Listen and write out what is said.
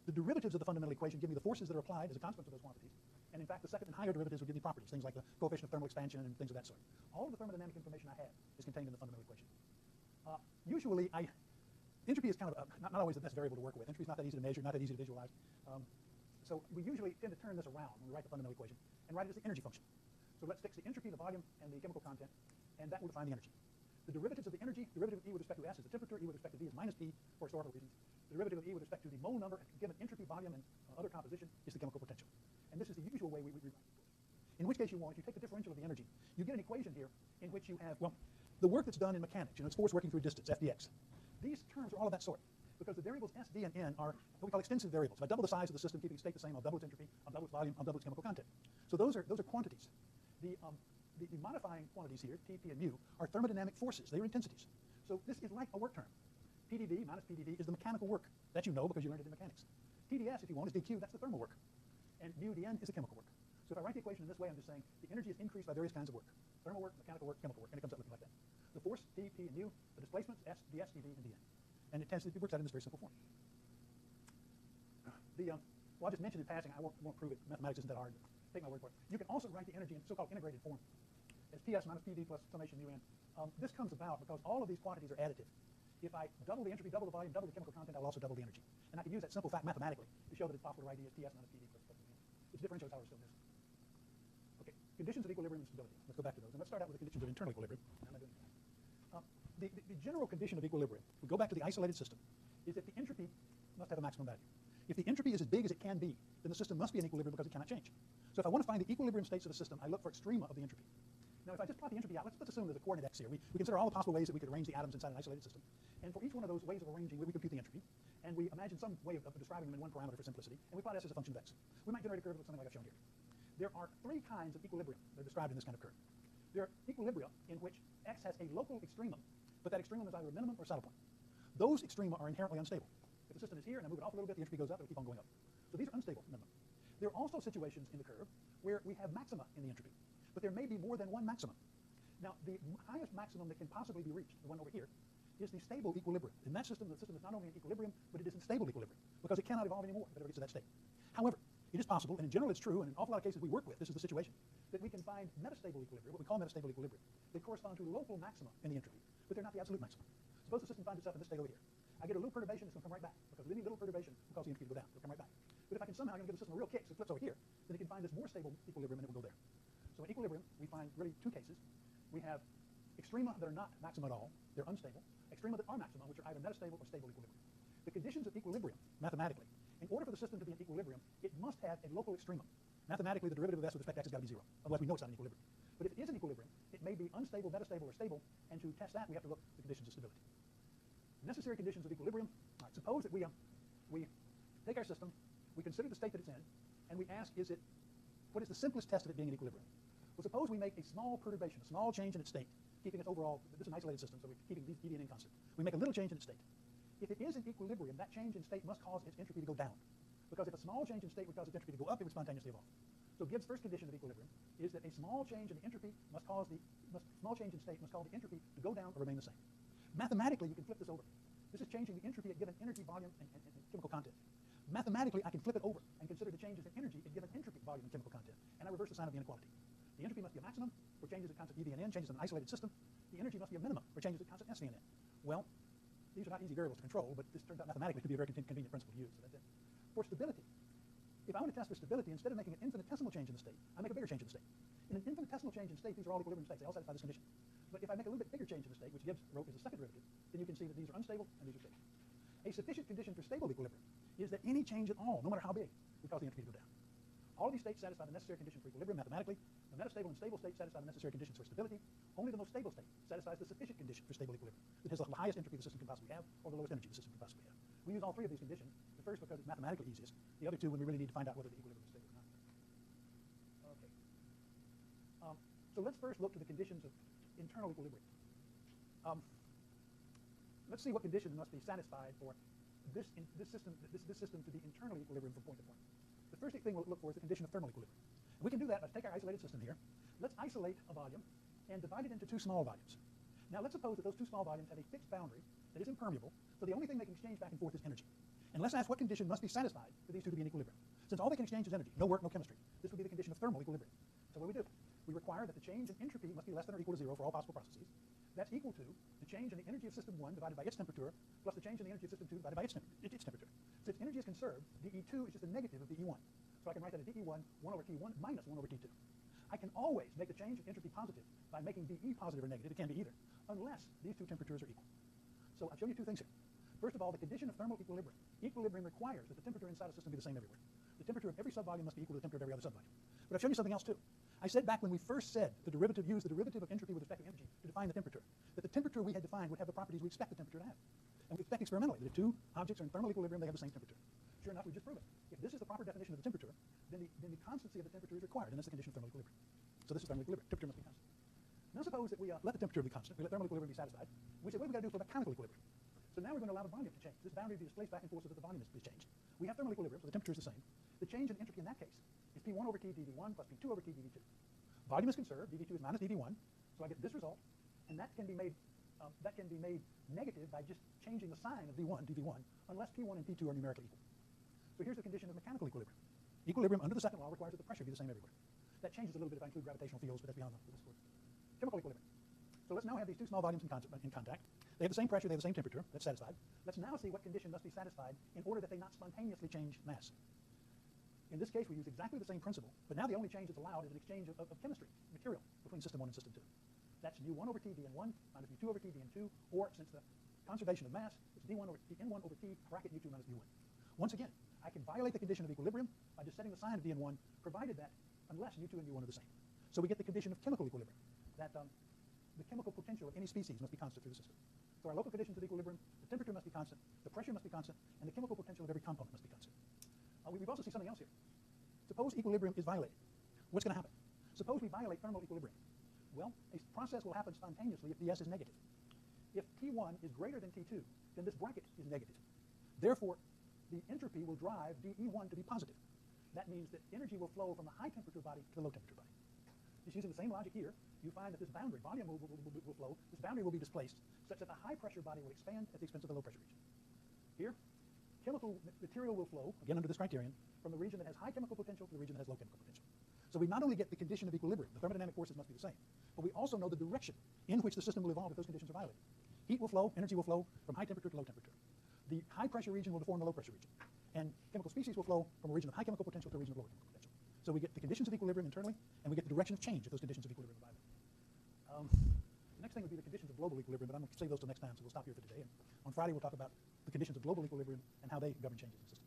The derivatives of the fundamental equation give me the forces that are applied as a consequence of those quantities. And in fact, the second and higher derivatives would give me properties, things like the coefficient of thermal expansion and things of that sort. All of the thermodynamic information I have is contained in the fundamental equation. Usually, entropy is kind of not always the best variable to work with. Entropy is not that easy to measure, not that easy to visualize. So we usually tend to turn this around when we write the fundamental equation and write it as the energy function. So let's fix the entropy, the volume, and the chemical content, and that will define the energy. The derivatives of the energy, derivative of E with respect to S is the temperature, E with respect to V is minus P for historical reasons. The derivative of E with respect to the mole number given entropy, volume, and other composition is the chemical potential. And this is the usual way we rewrite it. In which case you take the differential of the energy, you get an equation here in which you have, well, the work that's done in mechanics, it's force working through distance, F dx. These terms are all of that sort, because the variables S, D, and N are what we call extensive variables. If I double the size of the system, keeping its state the same, I'll double its entropy, I'll double its volume, I'll double its chemical content. So those are quantities. The modifying quantities here, T, P, and mu, are thermodynamic forces. They are intensities. So this is like a work term. PdV minus PdV is the mechanical work. That you know because you learned it in mechanics. TdS, if you want, is dQ. That's the thermal work. And mu dN is the chemical work. So if I write the equation in this way, I'm just saying the energy is increased by various kinds of work. Thermal work, mechanical work, chemical work, and it comes out looking like that. The force, T, P, and mu, the displacements, S, ds, dV, and dN. And it works out in this very simple form. Well, I just mentioned in passing, I won't prove it. Mathematics isn't that hard. Take my word for it. You can also write the energy in so-called integrated form as PS minus PV plus summation mu n. This comes about because all of these quantities are additive. If I double the entropy, double the volume, double the chemical content, I'll also double the energy. And I can use that simple fact mathematically to show that it's possible to write E as PS minus PV plus mu n. Its differential is how we're still this. Okay, conditions of equilibrium and stability. Let's go back to those. And let's start out with the conditions of internal equilibrium. The general condition of equilibrium, we go back to the isolated system, is that the entropy must have a maximum value. If the entropy is as big as it can be, then the system must be in equilibrium because it cannot change. So if I want to find the equilibrium states of the system, I look for extrema of the entropy. Now, if I just plot the entropy out, let's assume there's a coordinate x here. We consider all the possible ways that we could arrange the atoms inside an isolated system. And for each one of those ways of arranging, we compute the entropy. And we imagine some way of describing them in one parameter for simplicity. And we plot S as a function of x. We might generate a curve that looks something like I've shown here. There are three kinds of equilibrium that are described in this kind of curve. There are equilibria in which x has a local extremum, but that extremum is either a minimum or a saddle point. Those extrema are inherently unstable. If the system is here and I move it off a little bit, the entropy goes up, it'll keep on going up. So these are unstable minimum. There are also situations in the curve where we have maxima in the entropy, but there may be more than one maximum. Now, the highest maximum that can possibly be reached, the one over here, is the stable equilibrium. In that system, the system is not only in equilibrium, but it is in stable equilibrium, because it cannot evolve anymore if it ever gets to that state. However, it is possible, and in general it's true, and in an awful lot of cases we work with, this is the situation, that we can find metastable equilibrium, what we call metastable equilibrium. They correspond to local maxima in the entropy, but they're not the absolute maximum. Suppose the system finds itself in this state over here. I get a little perturbation, it's going to come right back, because any little perturbation will cause the entropy to go down. It'll come right back. But if I can somehow give the system a real kick, so it flips over here, then it can find this more stable equilibrium and it will go there. So in equilibrium, we find really two cases. We have extrema that are not maxima at all, they're unstable. Extrema that are maxima, which are either metastable or stable equilibrium. The conditions of equilibrium, mathematically, in order for the system to be in equilibrium, it must have a local extremum. Mathematically, the derivative of S with respect to x has got to be 0. Otherwise, we know it's not in equilibrium. But if it is in equilibrium, it may be unstable, metastable, or stable, and to test that, we have to look at the conditions of stability. Necessary conditions of equilibrium. All right, suppose that we take our system, we consider the state that it's in, and we ask, what is the simplest test of it being in equilibrium? Well, suppose we make a small perturbation, a small change in its state, keeping its overall, this is an isolated system, so we're keeping these ED and N constant. We make a little change in its state. If it is in equilibrium, that change in state must cause its entropy to go down. Because if a small change in state would cause its entropy to go up, it would spontaneously evolve. So Gibbs' first condition of equilibrium is that a small change in the entropy must cause small change in state must cause the entropy to go down or remain the same. Mathematically, you can flip this over. This is changing the entropy at given energy, volume, and chemical content. Mathematically, I can flip it over and consider the changes in energy at given entropy, volume, and chemical content. And I reverse the sign of the inequality. The entropy must be a maximum for changes at constant EV and N, changes in an isolated system. The energy must be a minimum for changes at constant SV and N. Well, these are not easy variables to control, but this turns out mathematically to be a very convenient principle to use. So that's it. For stability, if I want to test for stability, instead of making an infinitesimal change in the state, I make a bigger change in the state. In an infinitesimal change in state, these are all equilibrium states. They all satisfy this condition. But if I make a little bit bigger change in the state, which Gibbs wrote as a second derivative, then you can see that these are unstable and these are stable. A sufficient condition for stable equilibrium is that any change at all, no matter how big, will cause the entropy to go down. All of these states satisfy the necessary condition for equilibrium mathematically. The metastable and stable states satisfy the necessary conditions for stability. Only the most stable state satisfies the sufficient condition for stable equilibrium. It has the highest entropy the system can possibly have, or the lowest energy the system can possibly have. We use all three of these conditions. The first because it's mathematically easiest. The other two when we really need to find out whether the equilibrium is stable or not. Okay. So let's first look to the conditions of internal equilibrium. Let's see what conditions must be satisfied for this system to be internally equilibrium from point to point. The first thing we'll look for is the condition of thermal equilibrium. We can do that. Let's take our isolated system here. Let's isolate a volume and divide it into two small volumes. Now let's suppose that those two small volumes have a fixed boundary that is impermeable, so the only thing they can exchange back and forth is energy. And let's ask what condition must be satisfied for these two to be in equilibrium. Since all they can exchange is energy, no work, no chemistry, this would be the condition of thermal equilibrium. So what do? We require that the change in entropy must be less than or equal to 0 for all possible processes. That's equal to the change in the energy of system 1 divided by its temperature plus the change in the energy of system 2 divided by its temperature. Since energy is conserved, dE2 is just a negative of dE1. So I can write that as dE1 1 over T1 minus 1 over T2. I can always make the change in entropy positive by making dE positive or negative. It can be either, unless these two temperatures are equal. So I've shown you two things here. First of all, the condition of thermal equilibrium. Equilibrium requires that the temperature inside a system be the same everywhere. The temperature of every subvolume must be equal to the temperature of every other subvolume. But I've shown you something else too. I said back when we first said the derivative, use the derivative of entropy with respect to energy to define the temperature, that the temperature we had defined would have the properties we expect the temperature to have. And we expect experimentally that if two objects are in thermal equilibrium, they have the same temperature. Sure enough, we just proved it. If this is the proper definition of the temperature, then the constancy of the temperature is required, and that's the condition of thermal equilibrium. So this is thermal equilibrium. Temperature must be constant. Now suppose that we let the temperature be constant, we let thermal equilibrium be satisfied. We say, what have we got to do for mechanical equilibrium? So now we're going to allow the volume to change. This boundary to be displaced back and forth so that the volume is changed. We have thermal equilibrium, so the temperature is the same. The change in entropy in that case is P1 over T dV1 plus P2 over T dV2. Volume is conserved, dV2 is minus dV1, so I get this result, and that can be made negative by just changing the sign of V1, dV1, unless P1 and P2 are numerically equal. So here's the condition of mechanical equilibrium. Equilibrium under the second law requires that the pressure be the same everywhere. That changes a little bit if I include gravitational fields, but that's beyond this course. Chemical equilibrium. So let's now have these two small volumes in contact. They have the same pressure, they have the same temperature. That's satisfied. Let's now see what condition must be satisfied in order that they not spontaneously change mass. In this case, we use exactly the same principle, but now the only change that's allowed is an exchange of chemistry, material, between system 1 and system 2. That's mu1 over T dN1 minus mu2 over T dN2, or since the conservation of mass, it's d1 over dN1 over T bracket mu2 minus mu1. Once again, I can violate the condition of equilibrium by just setting the sign of dN1, provided that unless mu2 and mu1 are the same. So we get the condition of chemical equilibrium, that the chemical potential of any species must be constant through the system. So our local conditions of equilibrium, the temperature must be constant, the pressure must be constant, and the chemical potential of every component must be constant. We've also seen something else here. Suppose equilibrium is violated. What's going to happen? Suppose we violate thermal equilibrium. Well, a process will happen spontaneously if ds is negative. If T1 is greater than T2, then this bracket is negative. Therefore, the entropy will drive dE1 to be positive. That means that energy will flow from the high temperature body to the low temperature body. Just using the same logic here, you find that this boundary, volume will flow, this boundary will be displaced such that the high pressure body will expand at the expense of the low pressure region. Here, chemical material will flow, again under this criterion, from the region that has high chemical potential to the region that has low chemical potential. So we not only get the condition of equilibrium, the thermodynamic forces must be the same, but we also know the direction in which the system will evolve if those conditions are violated. Heat will flow, energy will flow from high temperature to low temperature. The high pressure region will deform the low pressure region. And chemical species will flow from a region of high chemical potential to a region of low chemical potential. So we get the conditions of equilibrium internally, and we get the direction of change if those conditions of equilibrium are violated. The next thing would be the conditions of global equilibrium, but I'm going to save those till next time, so we'll stop here for today. And on Friday, we'll talk about the conditions of global equilibrium and how they govern changes in systems.